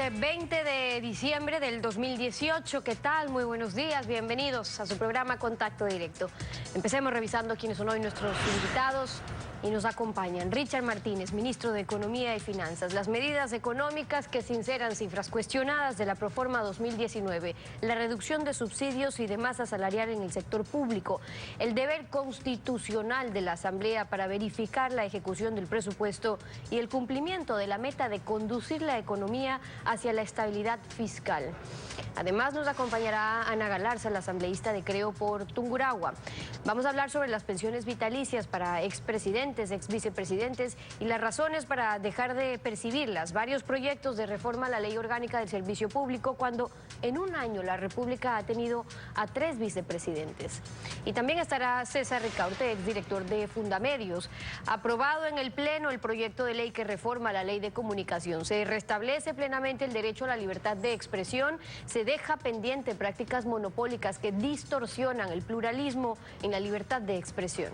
20 de diciembre del 2018. ¿Qué tal? Muy buenos días, bienvenidos a su programa Contacto Directo. Empecemos revisando quiénes son hoy nuestros invitados y nos acompañan. Richard Martínez, ministro de Economía y Finanzas. Las medidas económicas que sinceran cifras cuestionadas de la Proforma 2019, la reducción de subsidios y de masa salarial en el sector público, el deber constitucional de la Asamblea para verificar la ejecución del presupuesto y el cumplimiento de la meta de conducir la economía hacia la estabilidad fiscal. Además nos acompañará Ana Galarza, la asambleísta de Creo por Tungurahua. Vamos a hablar sobre las pensiones vitalicias para expresidentes, exvicepresidentes y las razones para dejar de percibirlas. Varios proyectos de reforma a la Ley Orgánica del Servicio Público cuando en un año la República ha tenido a 3 vicepresidentes. Y también estará César Ricaurte, exdirector de Fundamedios. Aprobado en el Pleno el proyecto de ley que reforma la Ley de Comunicación. Se restablece plenamente el derecho a la libertad de expresión, se deja pendiente prácticas monopólicas que distorsionan el pluralismo en la libertad de expresión.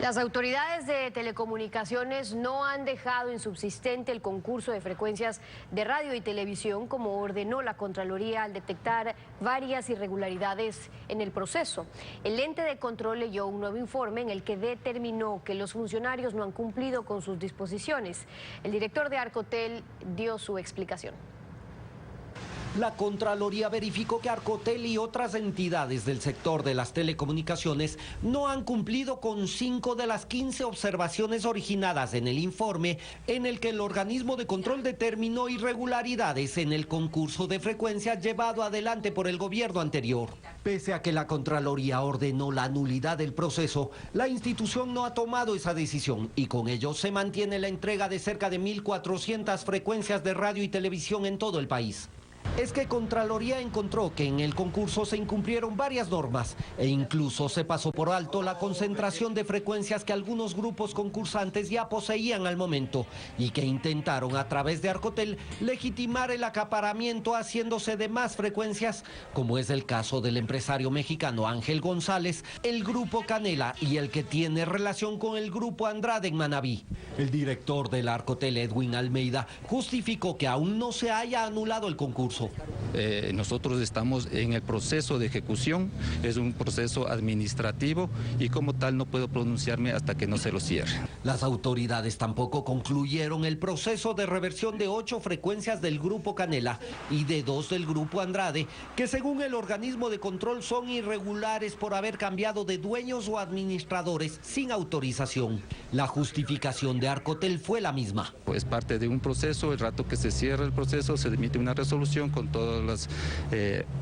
Las autoridades de telecomunicaciones no han dejado insubsistente el concurso de frecuencias de radio y televisión como ordenó la Contraloría al detectar varias irregularidades en el proceso. El ente de control leyó un nuevo informe en el que determinó que los funcionarios no han cumplido con sus disposiciones. El director de Arcotel dio su explicación. La Contraloría verificó que Arcotel y otras entidades del sector de las telecomunicaciones no han cumplido con 5 de las 15 observaciones originadas en el informe en el que el organismo de control determinó irregularidades en el concurso de frecuencias llevado adelante por el gobierno anterior. Pese a que la Contraloría ordenó la nulidad del proceso, la institución no ha tomado esa decisión y con ello se mantiene la entrega de cerca de 1.400 frecuencias de radio y televisión en todo el país. Es que Contraloría encontró que en el concurso se incumplieron varias normas e incluso se pasó por alto la concentración de frecuencias que algunos grupos concursantes ya poseían al momento y que intentaron a través de Arcotel legitimar el acaparamiento haciéndose de más frecuencias, como es el caso del empresario mexicano Ángel González, el Grupo Canela y el que tiene relación con el Grupo Andrade en Manabí. El director del Arcotel, Edwin Almeida, justificó que aún no se haya anulado el concurso. Nosotros estamos en el proceso de ejecución, es un proceso administrativo y como tal no puedo pronunciarme hasta que no se lo cierre. Las autoridades tampoco concluyeron el proceso de reversión de 8 frecuencias del Grupo Canela y de 2 del Grupo Andrade, que según el organismo de control son irregulares por haber cambiado de dueños o administradores sin autorización. La justificación de Arcotel fue la misma. Es parte de un proceso, el rato que se cierra el proceso se emite una resolución con todos los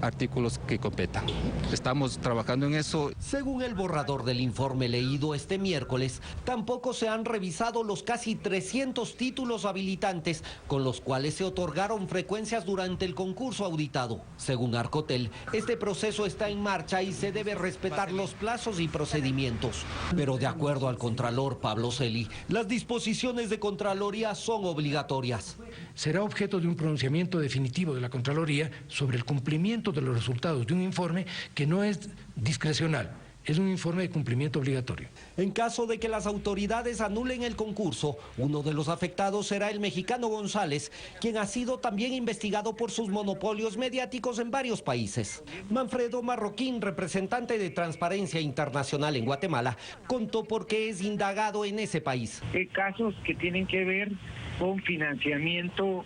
artículos que competan. Estamos trabajando en eso. Según el borrador del informe leído este miércoles, tampoco se han revisado los casi 300 títulos habilitantes con los cuales se otorgaron frecuencias durante el concurso auditado. Según Arcotel, este proceso está en marcha y se debe respetar los plazos y procedimientos. Pero de acuerdo al contralor Pablo Celi, las disposiciones de Contraloría son obligatorias. Será objeto de un pronunciamiento definitivo de la Contraloría sobre el cumplimiento de los resultados de un informe que no es discrecional, es un informe de cumplimiento obligatorio. En caso de que las autoridades anulen el concurso, uno de los afectados será el mexicano González, quien ha sido también investigado por sus monopolios mediáticos en varios países. Manfredo Marroquín, representante de Transparencia Internacional en Guatemala, contó por qué es indagado en ese país. Casos que tienen que ver con financiamiento,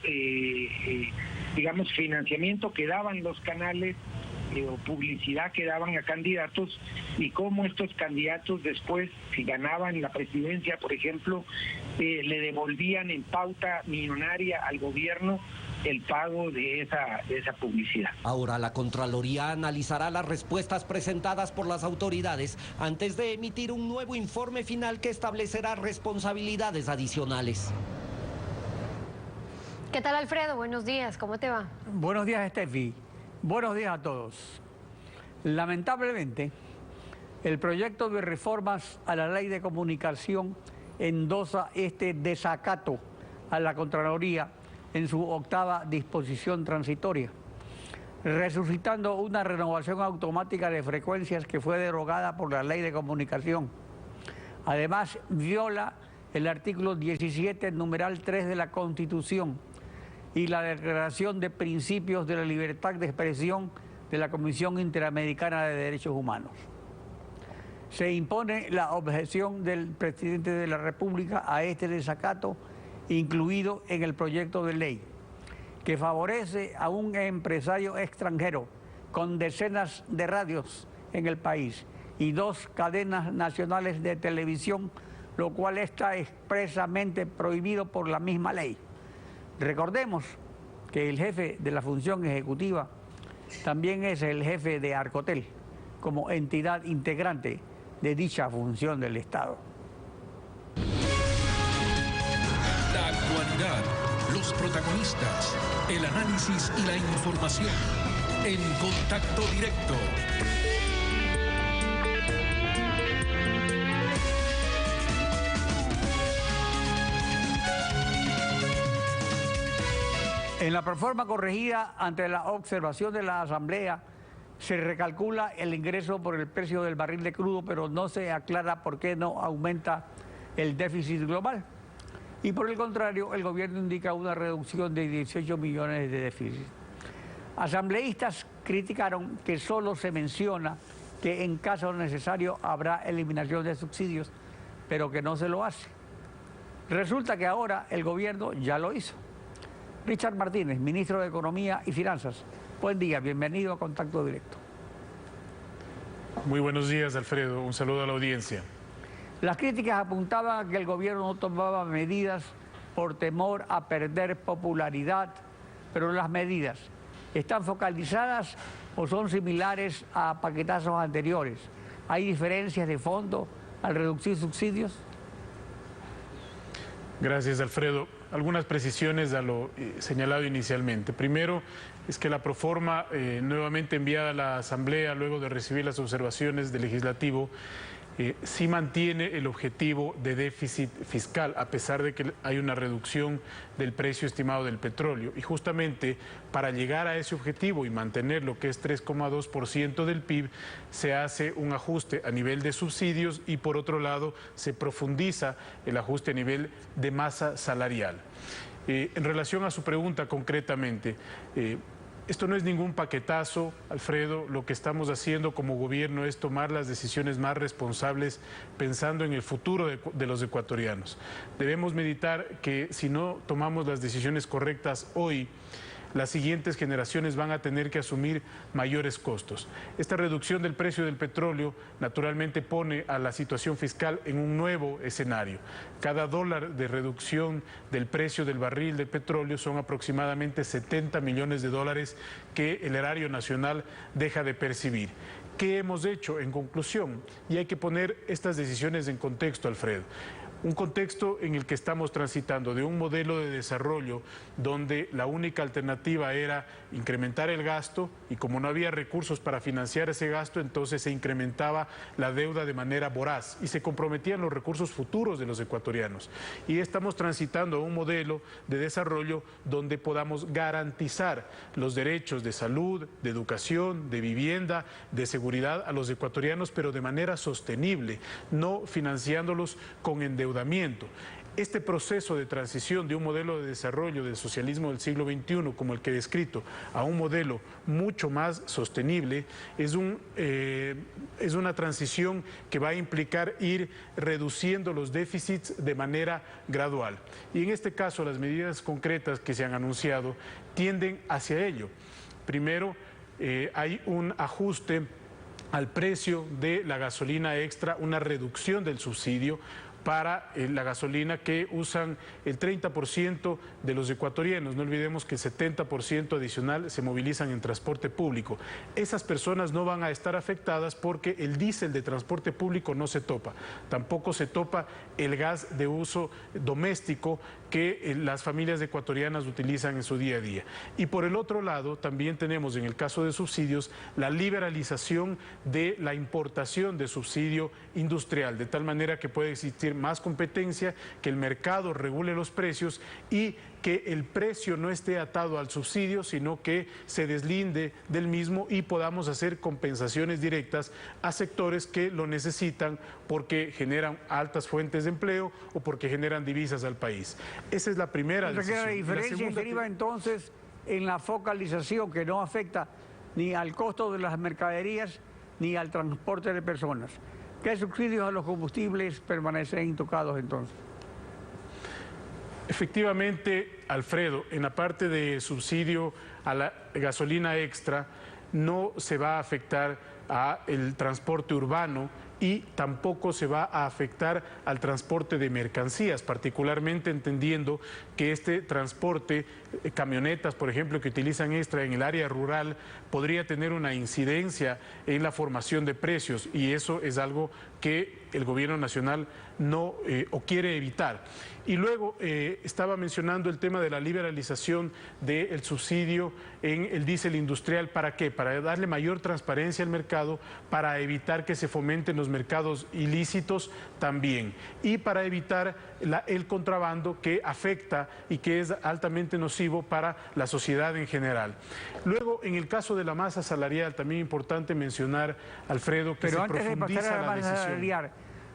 digamos, financiamiento que daban los canales o publicidad que daban a candidatos y cómo estos candidatos después, si ganaban la presidencia, por ejemplo, le devolvían en pauta millonaria al gobierno el pago de esa publicidad. Ahora la Contraloría analizará las respuestas presentadas por las autoridades antes de emitir un nuevo informe final que establecerá responsabilidades adicionales. ¿Qué tal, Alfredo? Buenos días, ¿cómo te va? Buenos días, Steffi. Buenos días a todos. Lamentablemente, el proyecto de reformas a la Ley de Comunicación endosa este desacato a la Contraloría en su 8ª disposición transitoria, resucitando una renovación automática de frecuencias que fue derogada por la Ley de Comunicación. Además, viola el artículo 17, numeral 3 de la Constitución y la Declaración de Principios de la Libertad de Expresión de la Comisión Interamericana de Derechos Humanos. Se impone la objeción del presidente de la República a este desacato incluido en el proyecto de ley, que favorece a un empresario extranjero con decenas de radios en el país y 2 cadenas nacionales de televisión, lo cual está expresamente prohibido por la misma ley. Recordemos que el jefe de la función ejecutiva también es el jefe de Arcotel, como entidad integrante de dicha función del Estado. La actualidad, los protagonistas, el análisis y la información en Contacto Directo. En la proforma corregida ante la observación de la Asamblea se recalcula el ingreso por el precio del barril de crudo, pero no se aclara por qué no aumenta el déficit global. Y por el contrario, el gobierno indica una reducción de 18 millones de déficit. Asambleístas criticaron que solo se menciona que en caso necesario habrá eliminación de subsidios, pero que no se lo hace. Resulta que ahora el gobierno ya lo hizo. Richard Martínez, ministro de Economía y Finanzas. Buen día, bienvenido a Contacto Directo. Muy buenos días, Alfredo. Un saludo a la audiencia. Las críticas apuntaban a que el gobierno no tomaba medidas por temor a perder popularidad, pero las medidas ¿están focalizadas o son similares a paquetazos anteriores? ¿Hay diferencias de fondo al reducir subsidios? Gracias, Alfredo. Algunas precisiones a lo señalado inicialmente. Primero, es que la proforma nuevamente enviada a la Asamblea luego de recibir las observaciones del Legislativo sí mantiene el objetivo de déficit fiscal, a pesar de que hay una reducción del precio estimado del petróleo. Y justamente para llegar a ese objetivo y mantener lo que es 3,2% del PIB, se hace un ajuste a nivel de subsidios y por otro lado se profundiza el ajuste a nivel de masa salarial. En relación a su pregunta concretamente, esto no es ningún paquetazo, Alfredo. Lo que estamos haciendo como gobierno es tomar las decisiones más responsables pensando en el futuro de los ecuatorianos. Debemos meditar que si no tomamos las decisiones correctas hoy, las siguientes generaciones van a tener que asumir mayores costos. Esta reducción del precio del petróleo naturalmente pone a la situación fiscal en un nuevo escenario. Cada dólar de reducción del precio del barril de petróleo son aproximadamente 70 millones de dólares que el erario nacional deja de percibir. ¿Qué hemos hecho en conclusión? Y hay que poner estas decisiones en contexto, Alfredo. Un contexto en el que estamos transitando de un modelo de desarrollo donde la única alternativa era incrementar el gasto y como no había recursos para financiar ese gasto, entonces se incrementaba la deuda de manera voraz y se comprometían los recursos futuros de los ecuatorianos. Y estamos transitando a un modelo de desarrollo donde podamos garantizar los derechos de salud, de educación, de vivienda, de seguridad a los ecuatorianos, pero de manera sostenible, no financiándolos con endeudamiento. Este proceso de transición de un modelo de desarrollo del socialismo del siglo XXI, como el que he descrito, a un modelo mucho más sostenible, es una transición que va a implicar ir reduciendo los déficits de manera gradual. Y en este caso, las medidas concretas que se han anunciado tienden hacia ello. Primero, hay un ajuste al precio de la gasolina extra, una reducción del subsidio para la gasolina que usan el 30% de los ecuatorianos. No olvidemos que el 70% adicional se movilizan en transporte público. Esas personas no van a estar afectadas porque el diésel de transporte público no se topa. Tampoco se topa el gas de uso doméstico que las familias ecuatorianas utilizan en su día a día. Y por el otro lado, también tenemos en el caso de subsidios la liberalización de la importación de subsidio industrial, de tal manera que puede existir más competencia, que el mercado regule los precios y que el precio no esté atado al subsidio, sino que se deslinde del mismo y podamos hacer compensaciones directas a sectores que lo necesitan porque generan altas fuentes de empleo o porque generan divisas al país. Esa es la primera decisión. La diferencia deriva entonces en la focalización que no afecta ni al costo de las mercaderías ni al transporte de personas. ¿Qué subsidios a los combustibles permanecen intocados entonces? Efectivamente, Alfredo, en la parte de subsidio a la gasolina extra no se va a afectar al transporte urbano y tampoco se va a afectar al transporte de mercancías, particularmente entendiendo que este transporte, camionetas, por ejemplo, que utilizan extra en el área rural, podría tener una incidencia en la formación de precios y eso es algo que el gobierno nacional no o quiere evitar. Y luego estaba mencionando el tema de la liberalización del subsidio en el diésel industrial. ¿Para qué? Para darle mayor transparencia al mercado, para evitar que se fomenten los mercados ilícitos también y para evitar el contrabando que afecta y que es altamente nocivo para la sociedad en general. Luego, en el caso de la masa salarial, también importante mencionar, Alfredo, que pero se antes profundiza de pasar a la masa decisión. salarial,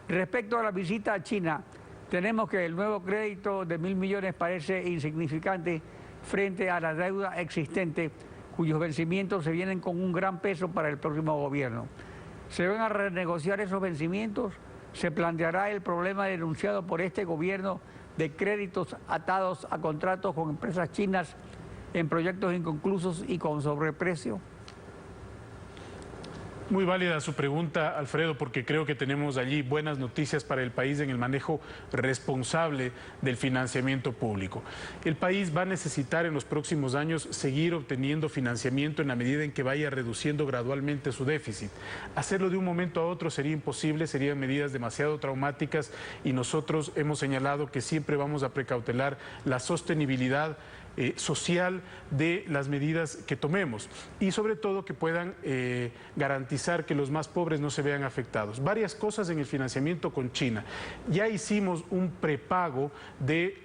respecto a la visita a China, tenemos que el nuevo crédito de 1.000 millones parece insignificante frente a la deuda existente, cuyos vencimientos se vienen con un gran peso para el próximo gobierno. ¿Se van a renegociar esos vencimientos? ¿Se planteará el problema denunciado por este gobierno de créditos atados a contratos con empresas chinas en proyectos inconclusos y con sobreprecio? Muy válida su pregunta, Alfredo, porque creo que tenemos allí buenas noticias para el país en el manejo responsable del financiamiento público. El país va a necesitar en los próximos años seguir obteniendo financiamiento en la medida en que vaya reduciendo gradualmente su déficit. Hacerlo de un momento a otro sería imposible, serían medidas demasiado traumáticas y nosotros hemos señalado que siempre vamos a precautelar la sostenibilidad social de las medidas que tomemos y sobre todo que puedan garantizar que los más pobres no se vean afectados. Varias cosas en el financiamiento con China. Ya hicimos un prepago de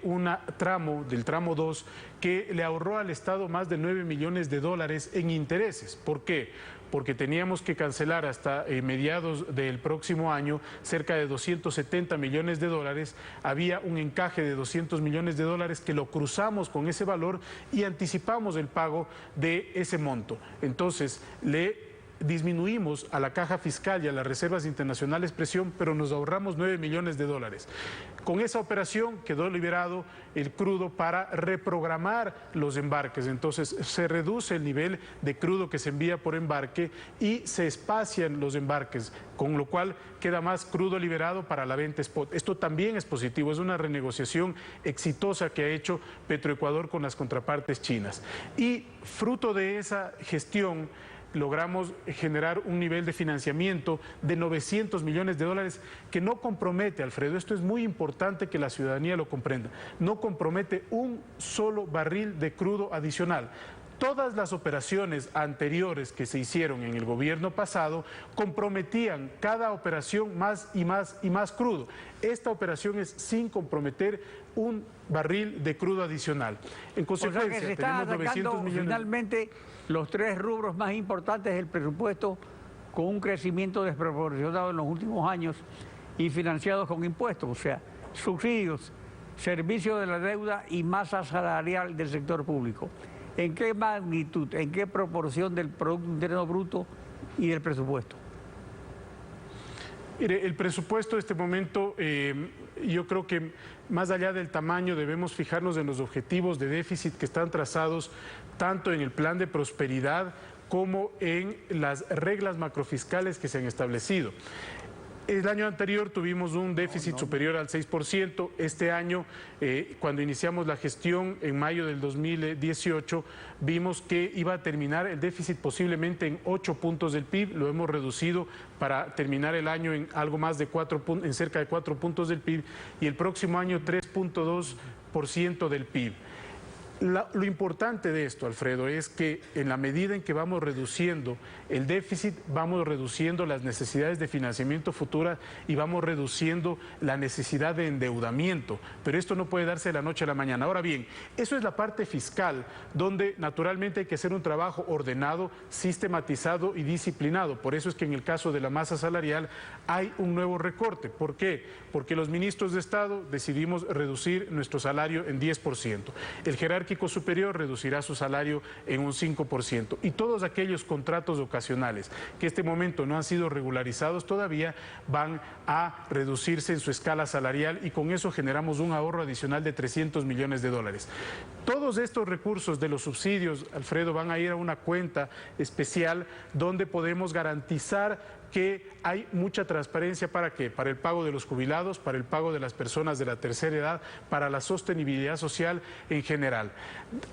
del tramo 2 que le ahorró al Estado más de 9 millones de dólares en intereses. ¿Por qué? Porque teníamos que cancelar hasta mediados del próximo año cerca de 270 millones de dólares. Había un encaje de 200 millones de dólares que lo cruzamos con ese valor y anticipamos el pago de ese monto. Entonces, le disminuimos a la caja fiscal y a las reservas internacionales presión, pero nos ahorramos 9 millones de dólares. Con esa operación quedó liberado el crudo para reprogramar los embarques. Entonces se reduce el nivel de crudo que se envía por embarque y se espacian los embarques, con lo cual queda más crudo liberado para la venta spot. Esto también es positivo, es una renegociación exitosa que ha hecho Petroecuador con las contrapartes chinas. Y fruto de esa gestión, logramos generar un nivel de financiamiento de 900 millones de dólares que no compromete, Alfredo, esto es muy importante que la ciudadanía lo comprenda, no compromete un solo barril de crudo adicional. Todas las operaciones anteriores que se hicieron en el gobierno pasado comprometían cada operación más y más y más crudo. Esta operación es sin comprometer un barril de crudo adicional. En consecuencia, o sea que se están tenemos 900 millones. Finalmente, los tres rubros más importantes del presupuesto con un crecimiento desproporcionado en los últimos años y financiados con impuestos, o sea, subsidios, servicio de la deuda y masa salarial del sector público. ¿En qué magnitud, en qué proporción del Producto Interno Bruto y del presupuesto? Mire, el presupuesto en este momento, yo creo que más allá del tamaño debemos fijarnos en los objetivos de déficit que están trazados tanto en el plan de prosperidad como en las reglas macrofiscales que se han establecido. El año anterior tuvimos un déficit superior al 6%. Este año, cuando iniciamos la gestión en mayo del 2018, vimos que iba a terminar el déficit posiblemente en 8 puntos del PIB. Lo hemos reducido para terminar el año en algo más de en cerca de 4 puntos del PIB y el próximo año 3.2% del PIB. Lo importante de esto, Alfredo, es que en la medida en que vamos reduciendo el déficit, vamos reduciendo las necesidades de financiamiento futura y vamos reduciendo la necesidad de endeudamiento. Pero esto no puede darse de la noche a la mañana. Ahora bien, eso es la parte fiscal, donde naturalmente hay que hacer un trabajo ordenado, sistematizado y disciplinado. Por eso es que en el caso de la masa salarial hay un nuevo recorte. ¿Por qué? Porque los ministros de Estado decidimos reducir nuestro salario en 10%. El jerárquico superior reducirá su salario en un 5%. Y todos aquellos contratos ocasionales que este momento no han sido regularizados todavía van a reducirse en su escala salarial y con eso generamos un ahorro adicional de 300 millones de dólares. Todos estos recursos de los subsidios, Alfredo, van a ir a una cuenta especial donde podemos garantizar que hay mucha transparencia. ¿Para qué? Para el pago de los jubilados, para el pago de las personas de la tercera edad, para la sostenibilidad social en general.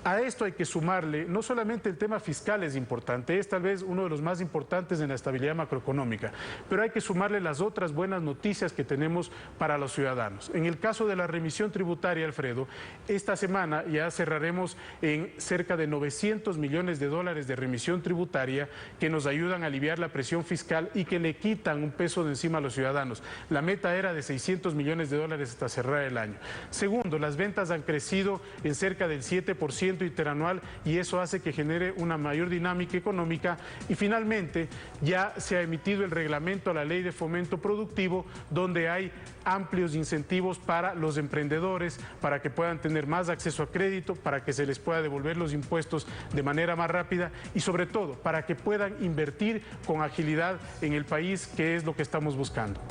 A esto hay que sumarle, no solamente el tema fiscal es importante, es tal vez uno de los más importantes en la estabilidad macroeconómica, pero hay que sumarle las otras buenas noticias que tenemos para los ciudadanos. En el caso de la remisión tributaria, Alfredo, esta semana ya cerraremos en cerca de 900 millones de dólares de remisión tributaria que nos ayudan a aliviar la presión fiscal y que le quitan un peso de encima a los ciudadanos. La meta era de 600 millones de dólares hasta cerrar el año. Segundo, las ventas han crecido en cerca del 7% interanual y eso hace que genere una mayor dinámica económica. Y finalmente, ya se ha emitido el reglamento a la Ley de Fomento Productivo, donde hay amplios incentivos para los emprendedores, para que puedan tener más acceso a crédito, para que se les pueda devolver los impuestos de manera más rápida y sobre todo para que puedan invertir con agilidad en el país, que es lo que estamos buscando.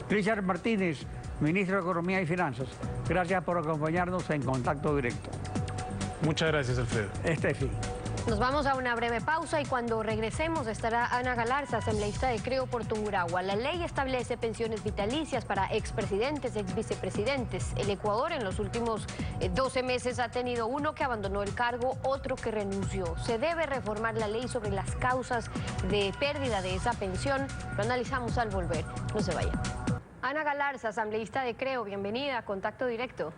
Richard Martínez, ministro de Economía y Finanzas, gracias por acompañarnos en Contacto Directo. Muchas gracias, Alfredo. Estefi. Nos vamos a una breve pausa y cuando regresemos estará Ana Galarza, asambleísta de Creo por Tungurahua. La ley establece pensiones vitalicias para expresidentes, exvicepresidentes. El Ecuador en los últimos 12 meses ha tenido uno que abandonó el cargo, otro que renunció. Se debe reformar la ley sobre las causas de pérdida de esa pensión. Lo analizamos al volver. No se vayan. Ana Galarza, asambleísta de Creo, bienvenida a Contacto Directo.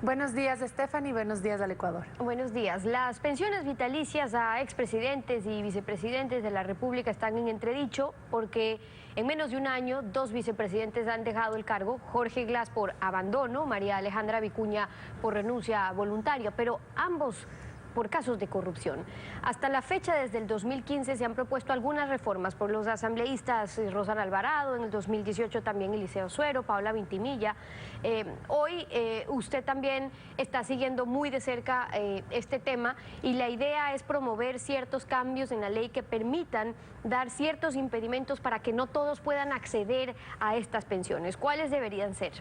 Buenos días, Stephanie, buenos días al Ecuador. Buenos días. Las pensiones vitalicias a expresidentes y vicepresidentes de la República están en entredicho porque en menos de un año 2 vicepresidentes han dejado el cargo, Jorge Glass por abandono, María Alejandra Vicuña por renuncia voluntaria, pero ambos por casos de corrupción. Hasta la fecha, desde el 2015, se han propuesto algunas reformas por los asambleístas Rosana Alvarado, en el 2018 también Eliseo Suero, Paola Vintimilla. Hoy usted también está siguiendo muy de cerca este tema y la idea es promover ciertos cambios en la ley que permitan dar ciertos impedimentos para que no todos puedan acceder a estas pensiones. ¿Cuáles deberían ser?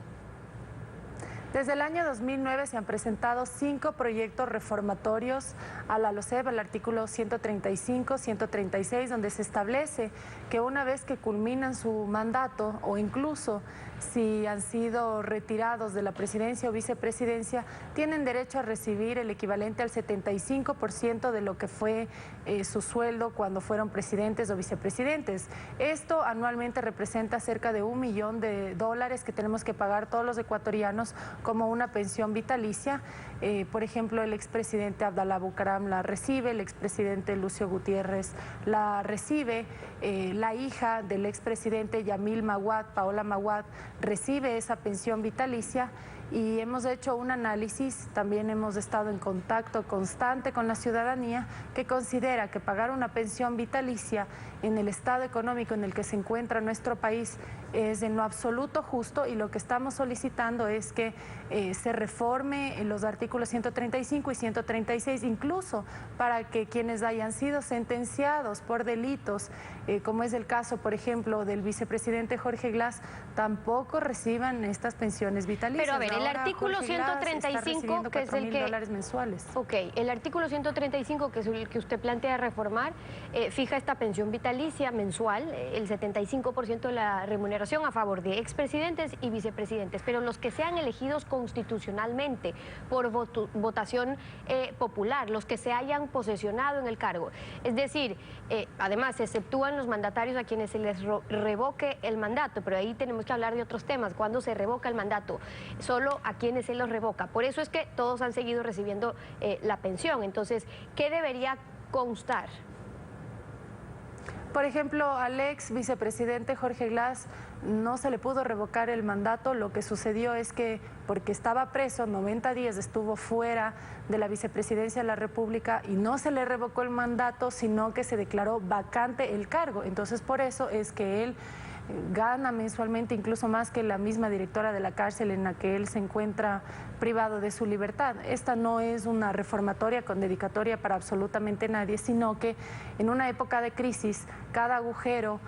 Desde el año 2009 se han presentado 5 proyectos reformatorios a la LOCEP, al artículo 135, 136, donde se establece que una vez que culminan su mandato o incluso si han sido retirados de la presidencia o vicepresidencia, tienen derecho a recibir el equivalente al 75% de lo que fue su sueldo cuando fueron presidentes o vicepresidentes. Esto anualmente representa cerca de $1 millón que tenemos que pagar todos los ecuatorianos como una pensión vitalicia. Por ejemplo, el expresidente Abdalá Bucaram la recibe, el expresidente Lucio Gutiérrez la recibe, la hija del expresidente Yamil Maguad, Paola Maguad, recibe esa pensión vitalicia. Y hemos hecho un análisis, también hemos estado en contacto constante con la ciudadanía que considera que pagar una pensión vitalicia en el estado económico en el que se encuentra nuestro país es en lo absoluto justo, y lo que estamos solicitando es que se reforme los artículos 135 y 136, incluso para que quienes hayan sido sentenciados por delitos, como es el caso, por ejemplo, del vicepresidente Jorge Glass, tampoco reciban estas pensiones vitalicias. Pero a ver, el artículo 135, que es el que $4.000 mensuales. Ok, el artículo 135, que es el que usted plantea reformar, fija esta pensión vitalicia mensual, el 75% de la remuneración a favor de expresidentes y vicepresidentes, pero los que sean elegidos constitucionalmente por votación popular, los que se hayan posesionado en el cargo. Es decir, además se exceptúan los mandatarios a quienes se les revoque el mandato, pero ahí tenemos que hablar de otros temas. ¿Cuándo se revoca el mandato? Solo pero a quienes se los revoca. Por eso es que todos han seguido recibiendo la pensión. Entonces, ¿qué debería constar? Por ejemplo, al ex vicepresidente Jorge Glass no se le pudo revocar el mandato. Lo que sucedió es que, porque estaba preso, 90 días estuvo fuera de la vicepresidencia de la República y no se le revocó el mandato, sino que se declaró vacante el cargo. Entonces, por eso es que él gana mensualmente incluso más que la misma directora de la cárcel en la que él se encuentra privado de su libertad. Esta no es una reformatoria con dedicatoria para absolutamente nadie, sino que en una época de crisis cada agujero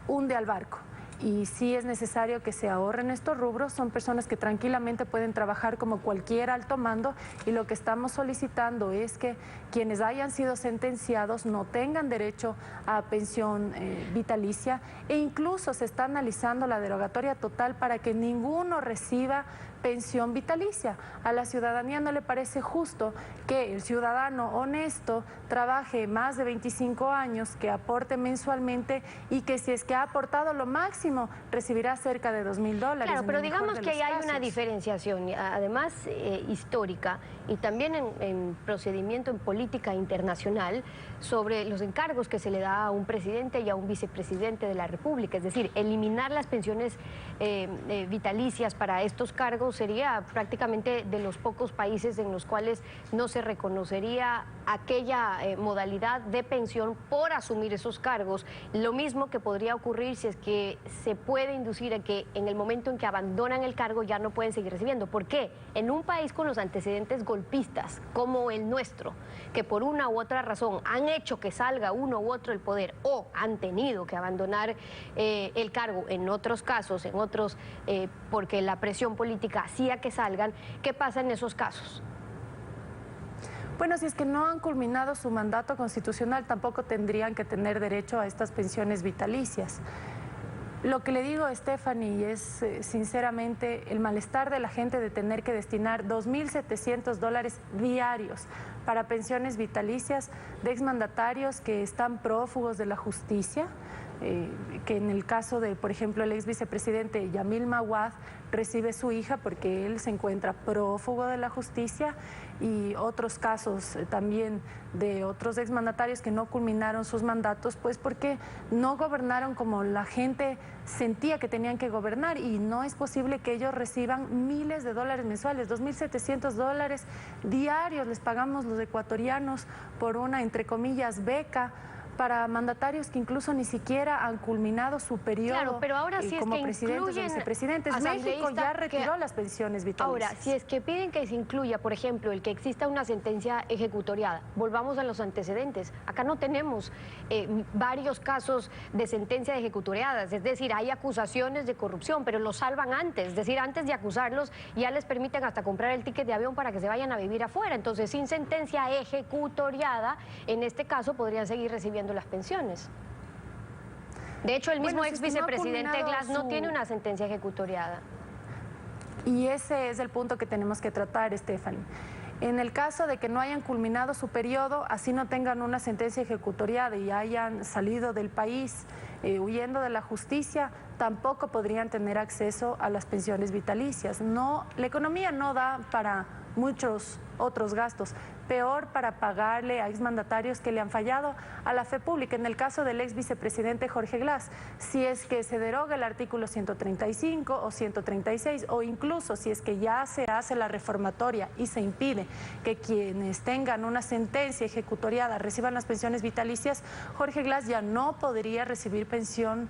hunde al barco. Y sí es necesario que se ahorren estos rubros. Son personas que tranquilamente pueden trabajar como cualquier alto mando, y lo que estamos solicitando es que quienes hayan sido sentenciados no tengan derecho a pensión vitalicia, e incluso se está analizando la derogatoria total para que ninguno reciba pensión vitalicia. A la ciudadanía no le parece justo que el ciudadano honesto trabaje más de 25 años, que aporte mensualmente y que si es que ha aportado lo máximo recibirá cerca de $2,000. Claro, pero digamos que ahí hay una diferenciación, además histórica, y también en procedimiento en política internacional, sobre los encargos que se le da a un presidente y a un vicepresidente de la República. Es decir, eliminar las pensiones vitalicias para estos cargos sería prácticamente de los pocos países en los cuales no se reconocería aquella modalidad de pensión por asumir esos cargos. Lo mismo que podría ocurrir si es que se puede inducir a que en el momento en que abandonan el cargo ya no pueden seguir recibiendo. ¿Por qué? En un país con los antecedentes golpistas como el nuestro, que por una u otra razón han hecho que salga uno u otro del poder o han tenido que abandonar el cargo, en otros casos, en otros porque la presión política hacía que salgan, ¿qué pasa en esos casos? Bueno, si es que no han culminado su mandato constitucional, tampoco tendrían que tener derecho a estas pensiones vitalicias. Lo que le digo, Stephanie, es sinceramente el malestar de la gente de tener que destinar $2,700 diarios para pensiones vitalicias de exmandatarios que están prófugos de la justicia. Que en el caso de, por ejemplo, el ex vicepresidente Yamil Mawad recibe su hija porque él se encuentra prófugo de la justicia, y otros casos también de otros exmandatarios que no culminaron sus mandatos, pues porque no gobernaron como la gente sentía que tenían que gobernar, y no es posible que ellos reciban miles de dólares mensuales, $2,700 diarios les pagamos los ecuatorianos por una, entre comillas, beca, para mandatarios que incluso ni siquiera han culminado su periodo. Claro, pero ahora sí como es que presidentes o vicepresidentes. México ya retiró las pensiones vitalicias. Ahora, si es que piden que se incluya, por ejemplo, el que exista una sentencia ejecutoriada, volvamos a los antecedentes. Acá no tenemos varios casos de sentencias ejecutoriadas, es decir, hay acusaciones de corrupción, pero los salvan antes, es decir, antes de acusarlos ya les permiten hasta comprar el ticket de avión para que se vayan a vivir afuera. Entonces, sin sentencia ejecutoriada, en este caso podrían seguir recibiendo las pensiones. De hecho, el mismo ex vicepresidente Glass no tiene una sentencia ejecutoriada. Y ese es el punto que tenemos que tratar, Stephanie. En el caso de que no hayan culminado su periodo, así no tengan una sentencia ejecutoriada y hayan salido del país huyendo de la justicia, tampoco podrían tener acceso a las pensiones vitalicias. No, la economía no da para muchos otros gastos, peor para pagarle a exmandatarios que le han fallado a la fe pública. En el caso del ex vicepresidente Jorge Glass, si es que se deroga el artículo 135 o 136, o incluso si es que ya se hace la reformatoria y se impide que quienes tengan una sentencia ejecutoriada reciban las pensiones vitalicias, Jorge Glass ya no podría recibir pensión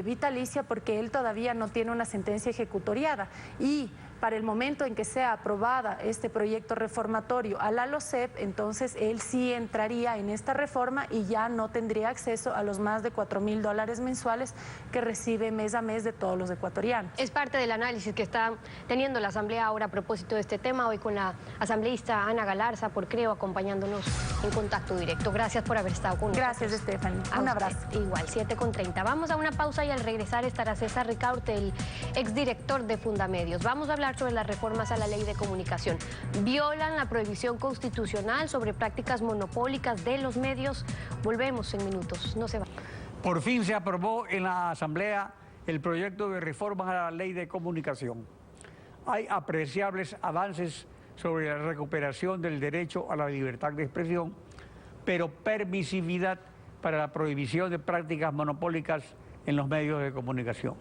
vitalicia porque él todavía no tiene una sentencia ejecutoriada. Y para el momento en que sea aprobada este proyecto reformatorio a la LOCEP, entonces él sí entraría en esta reforma y ya no tendría acceso a los más de $4,000 mensuales que recibe mes a mes de todos los ecuatorianos. Es parte del análisis que está teniendo la Asamblea ahora a propósito de este tema, hoy con la asambleísta Ana Galarza, por Creo, acompañándonos en Contacto Directo. Gracias por haber estado con nosotros. Gracias, Stephanie. Un abrazo. Igual, 7:30. Vamos a una pausa y al regresar estará César Ricaurte, el exdirector de Fundamedios. Vamos a hablar sobre las reformas a la ley de comunicación. ¿Violan la prohibición constitucional sobre prácticas monopólicas de los medios? Volvemos en minutos, no se va. Por fin se aprobó en la Asamblea el proyecto de reforma a la ley de comunicación. hay apreciables avances sobre la recuperación del derecho a la libertad de expresión, pero permisividad para la prohibición de prácticas monopólicas en los medios de comunicación.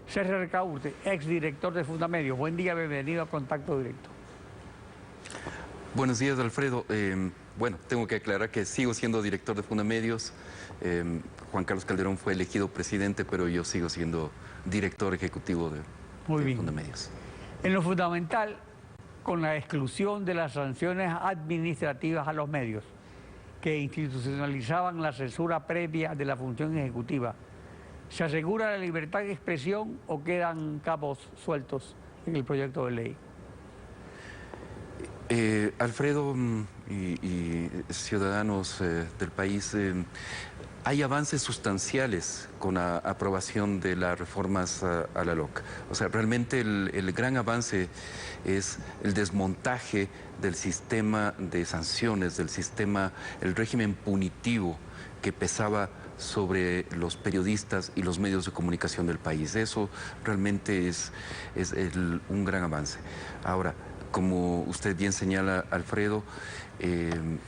César Ricaurte, exdirector de Fundamedios. Buen día, bienvenido a Contacto Directo. Buenos días, Alfredo. Bueno, tengo que aclarar que sigo siendo director de Fundamedios. Juan Carlos Calderón fue elegido presidente, pero yo sigo siendo director ejecutivo de Fundamedios. En lo fundamental, con la exclusión de las sanciones administrativas a los medios que institucionalizaban la censura previa de la función ejecutiva, ¿se asegura la libertad de expresión o quedan cabos sueltos en el proyecto de ley? Alfredo y ciudadanos del país, hay avances sustanciales con la aprobación de las reformas a la LOC. O sea, realmente el gran avance es el desmontaje del sistema de sanciones, del sistema, el régimen punitivo que pesaba sobre los periodistas y los medios de comunicación del país. Eso realmente es un gran avance. Ahora, como usted bien señala, Alfredo,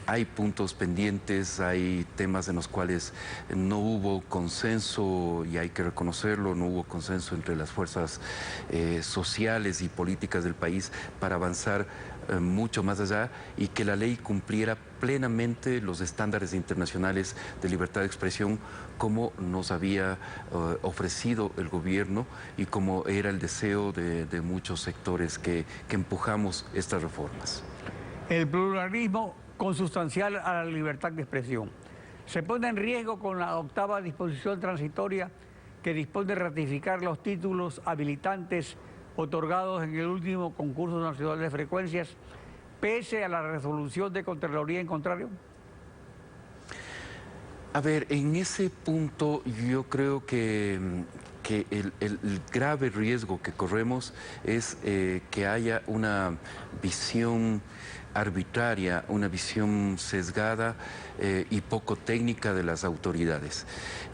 hay puntos pendientes, hay temas en los cuales no hubo consenso, y hay que reconocerlo, no hubo consenso entre las fuerzas sociales y políticas del país para avanzar mucho más allá y que la ley cumpliera plenamente los estándares internacionales de libertad de expresión como nos había ofrecido el gobierno y como era el deseo de muchos sectores que empujamos estas reformas. El pluralismo consustancial a la libertad de expresión se pone en riesgo con la 8ª disposición transitoria que dispone de ratificar los títulos habilitantes otorgados en el último concurso nacional de frecuencias, pese a la resolución de Contraloría en contrario. A ver, en ese punto yo creo que el grave riesgo que corremos es que haya una visión arbitraria, una visión sesgada y poco técnica de las autoridades.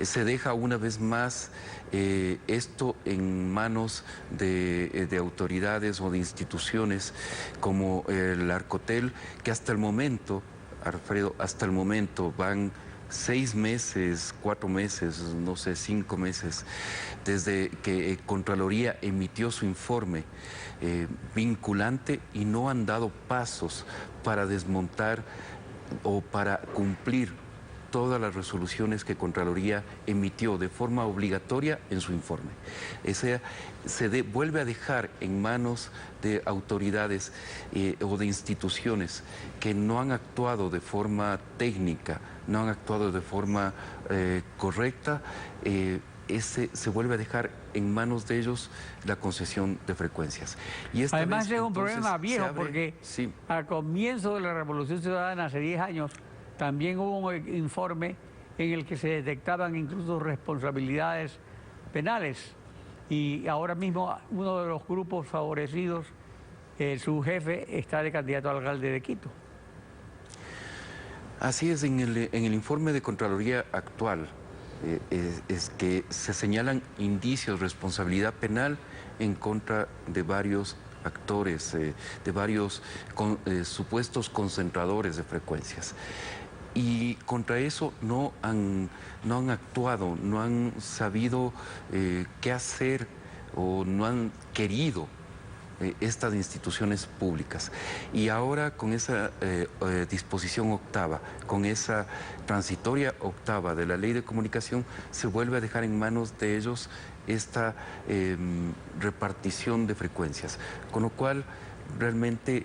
Se deja una vez más esto en manos de autoridades o de instituciones como el Arcotel, que hasta el momento, Alfredo, hasta el momento van 6 meses, 4 meses, no sé, 5 meses, desde que Contraloría emitió su informe vinculante y no han dado pasos para desmontar o para cumplir todas las resoluciones que Contraloría emitió de forma obligatoria en su informe. Vuelve a dejar en manos de autoridades o de instituciones que no han actuado de forma técnica, no han actuado de forma correcta. Se vuelve a dejar en manos de ellos la concesión de frecuencias. Y además es un problema viejo porque sí, al comienzo de la Revolución Ciudadana, hace 10 años, también hubo un informe en el que se detectaban incluso responsabilidades penales. Y ahora mismo uno de los grupos favorecidos, su jefe, está de candidato a alcalde de Quito. Así es, en el informe de Contraloría actual es que se señalan indicios de responsabilidad penal en contra de varios actores, de varios supuestos concentradores de frecuencias. Y contra eso no han actuado, no han sabido qué hacer o no han querido estas instituciones públicas. Y ahora con esa disposición 8ª, con esa transitoria 8ª de la Ley de Comunicación, se vuelve a dejar en manos de ellos esta repartición de frecuencias, con lo cual realmente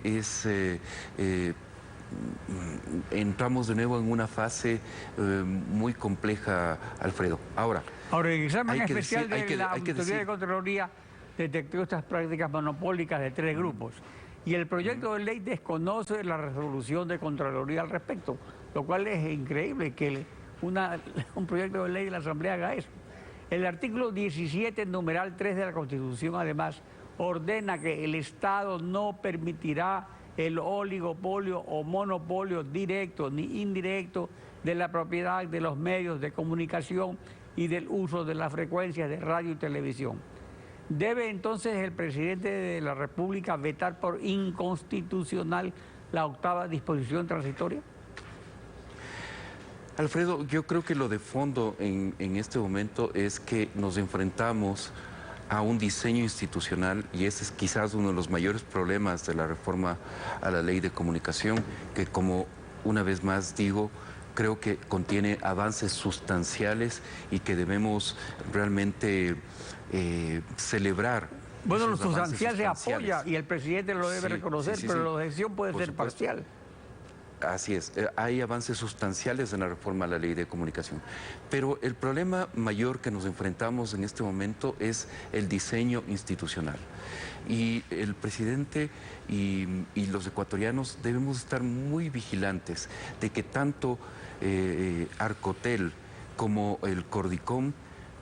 entramos de nuevo en una fase muy compleja, Alfredo. Ahora, el examen especial de la Autoridad de Contraloría detectó estas prácticas monopólicas de 3 grupos y el proyecto de ley desconoce la resolución de Contraloría al respecto, lo cual es increíble que un proyecto de ley de la Asamblea haga eso. El artículo 17, numeral 3 de la Constitución, además, ordena que el Estado no permitirá el oligopolio o monopolio directo ni indirecto de la propiedad de los medios de comunicación y del uso de las frecuencias de radio y televisión. ¿Debe entonces el presidente de la República vetar por inconstitucional la 8ª disposición transitoria? Alfredo, yo creo que lo de fondo en este momento es que nos enfrentamos a un diseño institucional, y ese es quizás uno de los mayores problemas de la reforma a la ley de comunicación, que, como una vez más digo, creo que contiene avances sustanciales y que debemos realmente celebrar. Bueno, lo sustancial se apoya y el presidente lo debe reconocer, pero la decisión puede ser parcial. Así es, hay avances sustanciales en la reforma a la ley de comunicación, pero el problema mayor que nos enfrentamos en este momento es el diseño institucional. Y el presidente y los ecuatorianos debemos estar muy vigilantes de que tanto Arcotel como el Cordicom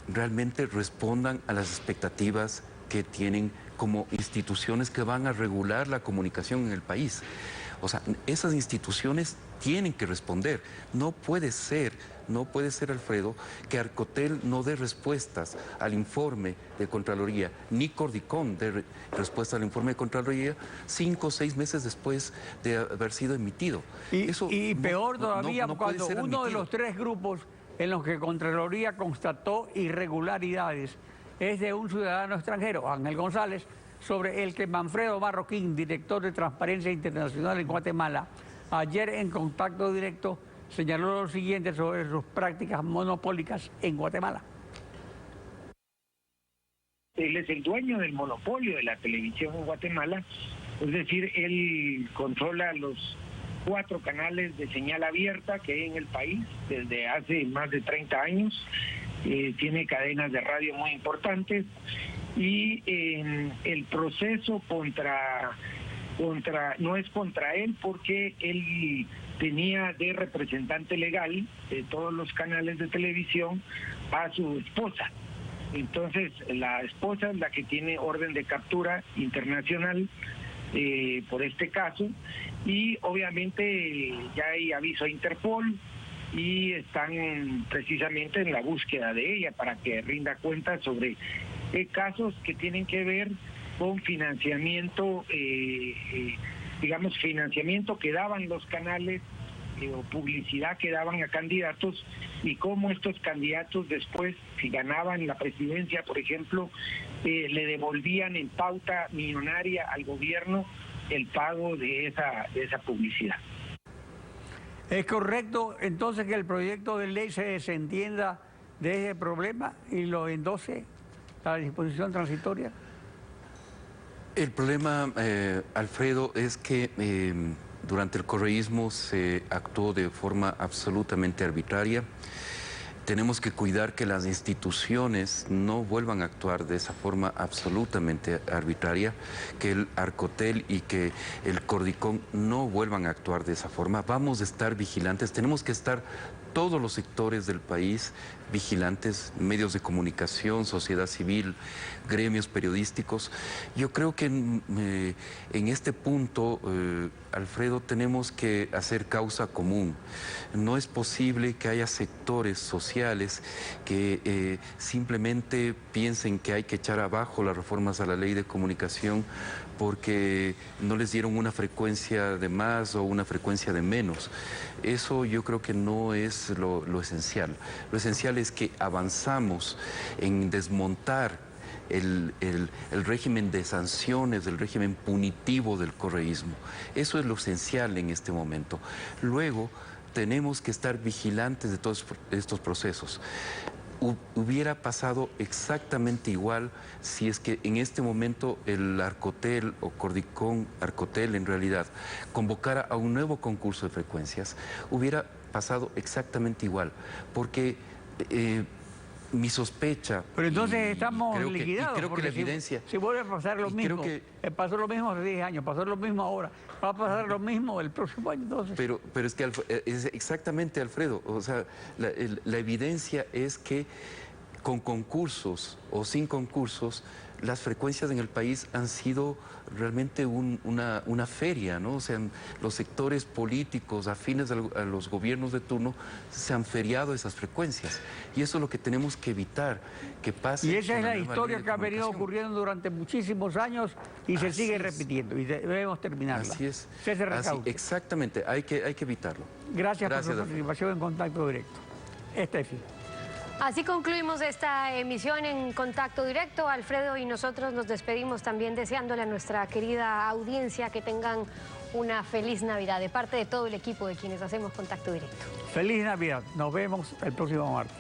realmente respondan a las expectativas que tienen como instituciones que van a regular la comunicación en el país. O sea, esas instituciones tienen que responder. No puede ser, Alfredo, que Arcotel no dé respuestas al informe de Contraloría, ni Cordicom dé respuesta al informe de Contraloría 5 o 6 meses después de haber sido emitido. Y peor todavía, cuando uno de los 3 grupos en los que Contraloría constató irregularidades es de un ciudadano extranjero, Ángel González, sobre el que Manfredo Marroquín, director de Transparencia Internacional en Guatemala, ayer en Contacto Directo señaló lo siguiente sobre sus prácticas monopólicas en Guatemala. Él es el dueño del monopolio de la televisión en Guatemala, es decir, él controla los 4 canales de señal abierta que hay en el país desde hace más de 30 años, tiene cadenas de radio muy importantes, y el proceso no es contra él, porque él tenía de representante legal de todos los canales de televisión a su esposa. Entonces la esposa es la que tiene orden de captura internacional por este caso, y obviamente ya hay aviso a Interpol y están precisamente en la búsqueda de ella para que rinda cuenta sobre casos que tienen que ver con financiamiento, financiamiento que daban los canales o publicidad que daban a candidatos, y cómo estos candidatos después, si ganaban la presidencia, por ejemplo, le devolvían en pauta millonaria al gobierno el pago de esa publicidad. ¿Es correcto entonces que el proyecto de ley se desentienda de ese problema y lo endose la disposición transitoria? El problema, Alfredo, es que durante el correísmo se actuó de forma absolutamente arbitraria. Tenemos que cuidar que las instituciones no vuelvan a actuar de esa forma absolutamente arbitraria, que el Arcotel y que el Cordicom no vuelvan a actuar de esa forma. Vamos a estar vigilantes, tenemos que estar todos los sectores del país vigilantes, medios de comunicación, sociedad civil, gremios periodísticos. Yo creo que en este punto, Alfredo, tenemos que hacer causa común. No es posible que haya sectores sociales que simplemente piensen que hay que echar abajo las reformas a la ley de comunicación porque no les dieron una frecuencia de más o una frecuencia de menos. Eso yo creo que no es lo esencial. Lo esencial es que avanzamos en desmontar el régimen de sanciones, el régimen punitivo del correísmo. Eso es lo esencial en este momento. Luego tenemos que estar vigilantes de todos estos procesos. Hubiera pasado exactamente igual si es que en este momento el Arcotel o Cordicom, Arcotel en realidad, convocara a un nuevo concurso de frecuencias. Hubiera pasado exactamente igual, porque mi sospecha... Pero entonces estamos liquidados, creo que la evidencia... Si vuelve a pasar lo mismo, pasó lo mismo hace 10 años, pasó lo mismo ahora, va a pasar lo mismo el próximo año entonces. Pero es que es exactamente, Alfredo, o sea, la evidencia es que con concursos o sin concursos, las frecuencias en el país han sido realmente una feria, ¿no? O sea, los sectores políticos afines a los gobiernos de turno se han feriado esas frecuencias. Y eso es lo que tenemos que evitar, que pase. Y esa es la historia que ha venido ocurriendo durante muchísimos años y se sigue repitiendo. Y debemos terminarla. Así es. Exactamente, hay que evitarlo. Gracias por su participación en Contacto Directo. Estefi. Así concluimos esta emisión en Contacto Directo. Alfredo y nosotros nos despedimos también deseándole a nuestra querida audiencia que tengan una feliz Navidad de parte de todo el equipo de quienes hacemos Contacto Directo. Feliz Navidad. Nos vemos el próximo martes.